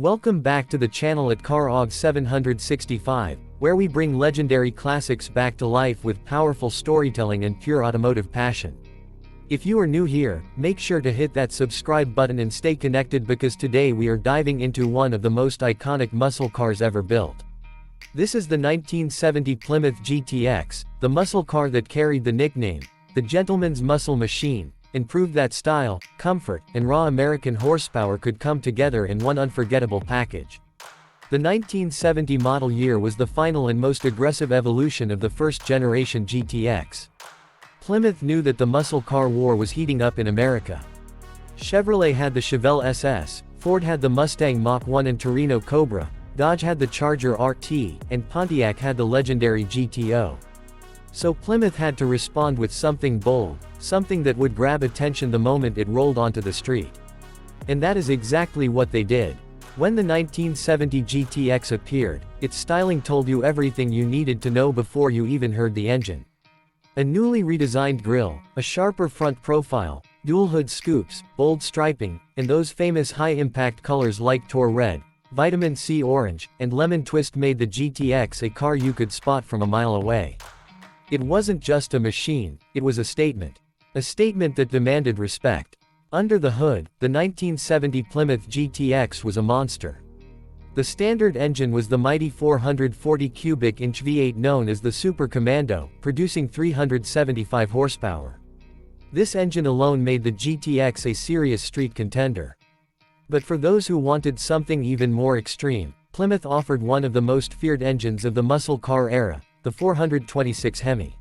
Welcome back to the channel at CarOg 765, where we bring legendary classics back to life with powerful storytelling and pure automotive passion. If you are new here, make sure to hit that subscribe button and stay connected because today we are diving into one of the most iconic muscle cars ever built. This is the 1970 Plymouth GTX, the muscle car that carried the nickname, the Gentleman's Muscle Machine, and proved that style, comfort, and raw American horsepower could come together in one unforgettable package. The 1970 model year was the final and most aggressive evolution of the first-generation GTX. Plymouth knew that the muscle car war was heating up in America. Chevrolet had the Chevelle SS, Ford had the Mustang Mach-1 and Torino Cobra, Dodge had the Charger RT, and Pontiac had the legendary GTO. So Plymouth had to respond with something bold, something that would grab attention the moment it rolled onto the street. And that is exactly what they did. When the 1970 GTX appeared, its styling told you everything you needed to know before you even heard the engine. A newly redesigned grille, a sharper front profile, dual hood scoops, bold striping, and those famous high-impact colors like Tor Red, Vitamin C Orange, and Lemon Twist made the GTX a car you could spot from a mile away. It wasn't just a machine, it was a statement. A statement that demanded respect. Under the hood, the 1970 Plymouth GTX was a monster. The standard engine was the mighty 440 cubic inch V8 known as the Super Commando, producing 375 horsepower. This engine alone made the GTX a serious street contender. But for those who wanted something even more extreme, Plymouth offered one of the most feared engines of the muscle car era, the 426 Hemi.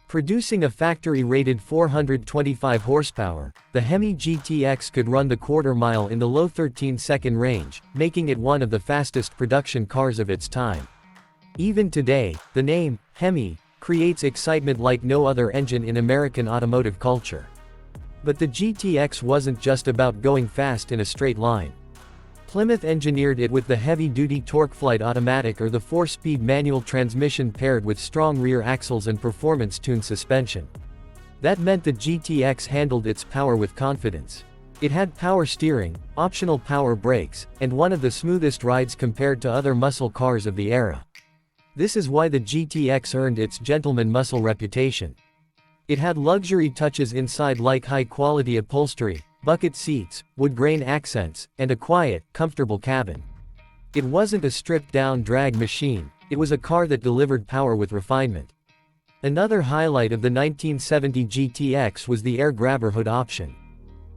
Producing a factory-rated 425 horsepower, the Hemi GTX could run the quarter mile in the low 13-second range, making it one of the fastest production cars of its time. Even today, the name, Hemi, creates excitement like no other engine in American automotive culture. But the GTX wasn't just about going fast in a straight line. Plymouth engineered it with the heavy-duty TorqueFlite automatic or the 4-speed manual transmission paired with strong rear axles and performance-tuned suspension. That meant the GTX handled its power with confidence. It had power steering, optional power brakes, and one of the smoothest rides compared to other muscle cars of the era. This is why the GTX earned its gentleman muscle reputation. It had luxury touches inside like high-quality upholstery, bucket seats, wood grain accents, and a quiet, comfortable cabin. It wasn't a stripped-down drag machine, it was a car that delivered power with refinement. Another highlight of the 1970 GTX was the air grabber hood option.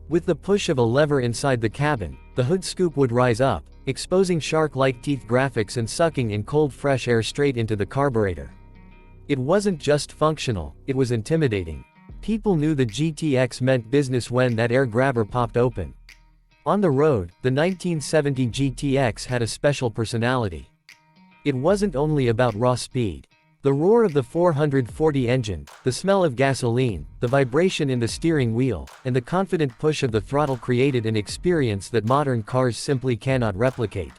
With the push of a lever inside the cabin, the hood scoop would rise up, exposing shark-like teeth graphics and sucking in cold fresh air straight into the carburetor. It wasn't just functional, it was intimidating. People knew the GTX meant business when that air grabber popped open. On the road, the 1970 GTX had a special personality. It wasn't only about raw speed. The roar of the 440 engine, the smell of gasoline, the vibration in the steering wheel, and the confident push of the throttle created an experience that modern cars simply cannot replicate.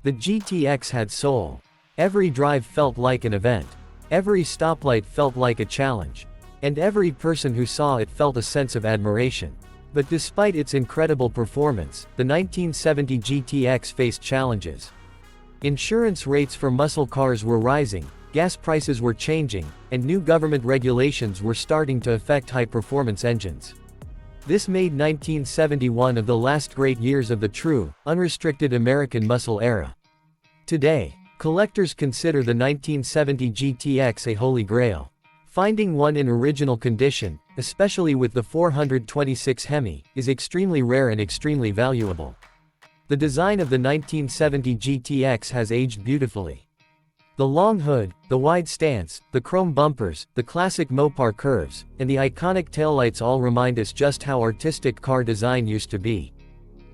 The GTX had soul. Every drive felt like an event. Every stoplight felt like a challenge. And every person who saw it felt a sense of admiration. But despite its incredible performance, the 1970 GTX faced challenges. Insurance rates for muscle cars were rising, gas prices were changing, and new government regulations were starting to affect high-performance engines. This made 1970 one of the last great years of the true, unrestricted American muscle era. Today, collectors consider the 1970 GTX a holy grail. Finding one in original condition, especially with the 426 Hemi, is extremely rare and extremely valuable. The design of the 1970 GTX has aged beautifully. The long hood, the wide stance, the chrome bumpers, the classic Mopar curves, and the iconic taillights all remind us just how artistic car design used to be.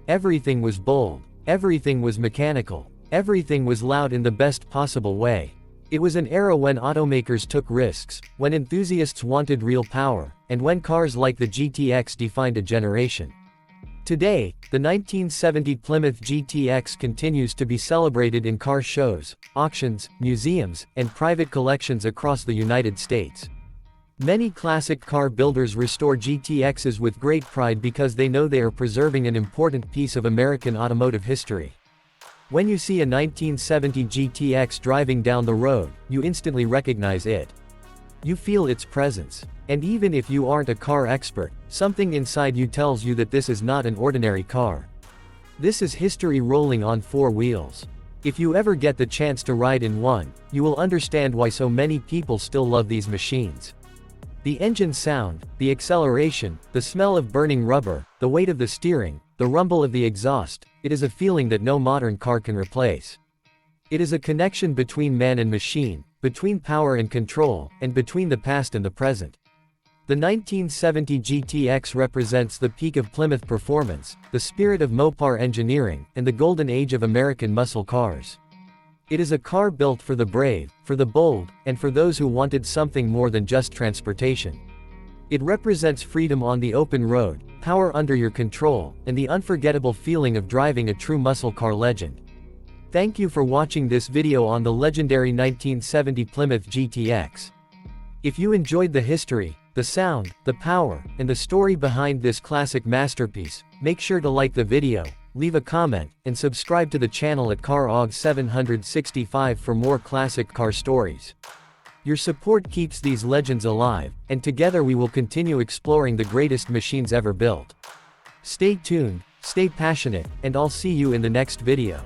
Everything was bold, everything was mechanical, everything was loud in the best possible way. It was an era when automakers took risks, when enthusiasts wanted real power, and when cars like the GTX defined a generation. Today, the 1970 Plymouth GTX continues to be celebrated in car shows, auctions, museums, and private collections across the United States. Many classic car builders restore GTXs with great pride because they know they are preserving an important piece of American automotive history. When you see a 1970 GTX driving down the road, you instantly recognize it. You feel its presence. And even if you aren't a car expert, something inside you tells you that this is not an ordinary car. This is history rolling on four wheels. If you ever get the chance to ride in one, you will understand why so many people still love these machines. The engine sound, the acceleration, the smell of burning rubber, the weight of the steering, the rumble of the exhaust, it is a feeling that no modern car can replace. It is a connection between man and machine, between power and control, and between the past and the present. The 1970 GTX represents the peak of Plymouth performance, the spirit of Mopar engineering, and the golden age of American muscle cars. It is a car built for the brave, for the bold, and for those who wanted something more than just transportation. It represents freedom on the open road, power under your control, and the unforgettable feeling of driving a true muscle car legend. Thank you for watching this video on the legendary 1970 Plymouth GTX. If you enjoyed the history, the sound, the power, and the story behind this classic masterpiece, make sure to like the video, leave a comment, and subscribe to the channel at CarOg 765 for more classic car stories. Your support keeps these legends alive, and together we will continue exploring the greatest machines ever built. Stay tuned, stay passionate, and I'll see you in the next video.